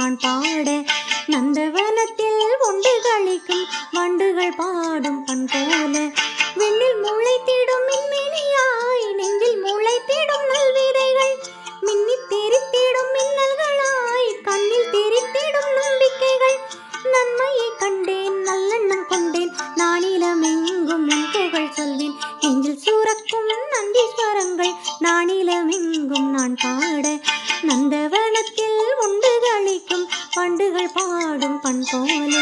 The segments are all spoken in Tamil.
நான் பாட நந்தவனத்தில் உண்டு களிக்கும் வண்டுகள் பாடும் பண் போல விண்ணில் முளைத்திடும் மின்மினியாய் நெஞ்சில் முளைத்திடும் நல்விதைகள் மின்னித் தெரித்திடும் மின்னல்களாய் கண்ணில் தெரித்திடும் நம்பிக்கைகள் நன்மையை கண்டேன் நல்லெண்ணம் கொண்டேன் நானிலமெங்கும் உன் புகழ் சொல்வேன் நெஞ்சில் சூரக்கும் நந்தீஸ்வரங்கள் நானிலமெங்கும் நான் பாட நந்தவனத்தில் உண்டு களிக்கும் வண்டுகள் பாடும் பண் போல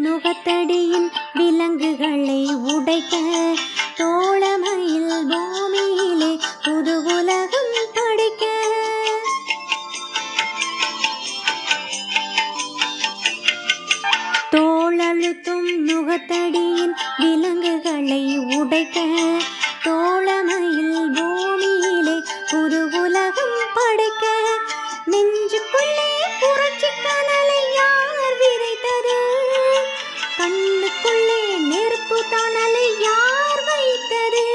நுகத்தடியின் விலங்குகளை உடைக்க தோளமையில் பூமியிலே புது உலகம் படைக்க தோளழுத்தும் நுகத்தடியின் விலங்குகளை உடைக்க தோளமையில் பூமியிலே புது உலகம் படைக்க நெஞ்சுக்குள்ளே புரட்சி கனலை யார் விதைத்தது கண்ணுக்குள்ளே நெருப்பு தணலை யார் வைத்தது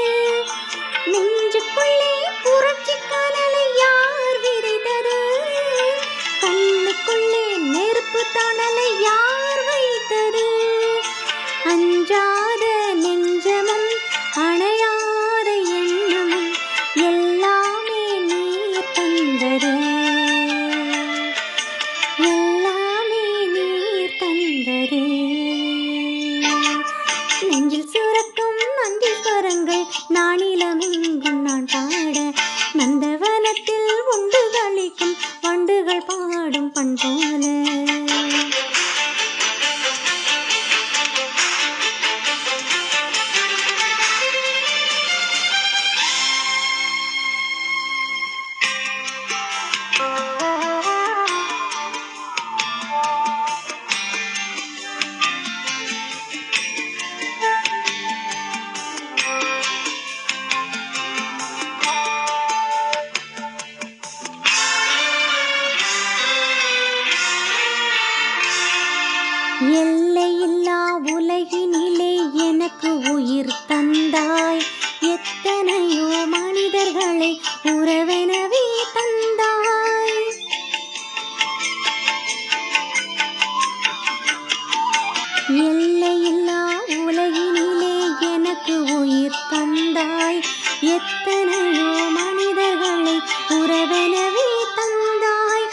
நெஞ்சுக்குள்ளே புரட்சி கனலை யார் விதைத்தது கண்ணுக்குள்ளே நெருப்பு தணலை யார் வைத்தது அஞ்சாத நெஞ்சமும் அணையாத எண்ணமும் எல்லாமே நீர் தந்தது எல்லாமே நீர் தந்தது நெஞ்சில் சுரக்கும் நந்தீஸ்வரங்கள் நானிலமெங்கும் நான் பாட நந்தவனத்தில் உண்டு களிக்கும் வண்டுகள் பாடும் பண் போல எல்லையில்லா உலகினிலே எனக்கு உயிர் தந்தாய் எத்தனையோ மனிதர்களை உறவெனவே தந்தாய் எல்லையில்லா உலகினிலே எனக்கு உயிர் தந்தாய் எத்தனையோ மனிதர்களை உறவெனவே தந்தாய்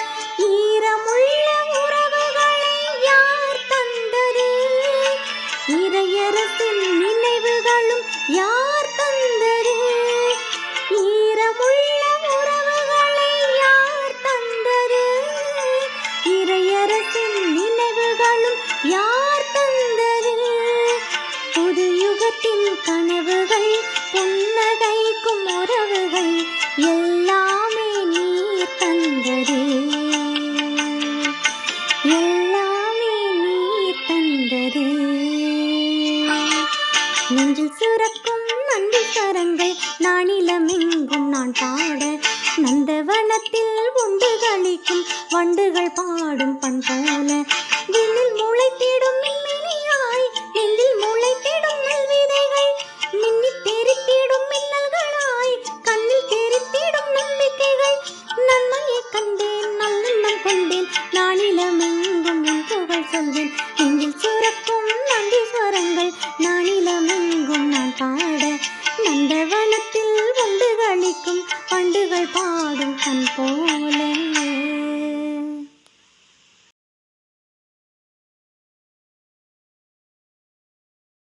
ஈரமுள்ள உறவுகளை யார் தந்தது இறையரசின் நினைவுகளும் யார் தந்தது ஈரமுள்ள உறவுகளை யார் தந்தது இறையரசின் நினைவுகளும் யார் தந்தது புது யுகத்தின் கனவுகள் புன்னகைக்கும் உறவுகள் எல்லாமே நீர் தந்தது எல்லாமே நீர் தந்தது நெஞ்சில் சுரக்கும் நந்தீஸ்வரங்கள் நானிலமெங்கும் நான் பாட நந்தவனத்தில் உண்டு களிக்கும் வண்டுகள் பாடும் பண் போல விண்ணில் முளைத்திடும் மின்மினியாய் நெஞ்சில் முளைத்திடும் நல்விதைகள் மின்னித் தெரித்திடும் மின்னல்களாய் கண்ணில் தெரித்திடும் நம்பிக்கைகள் நன்மையை கண்டேன் நல்லெண்ணம் கொண்டேன் நானிலமெங்கும் உன் புகழ் சொல்வேன்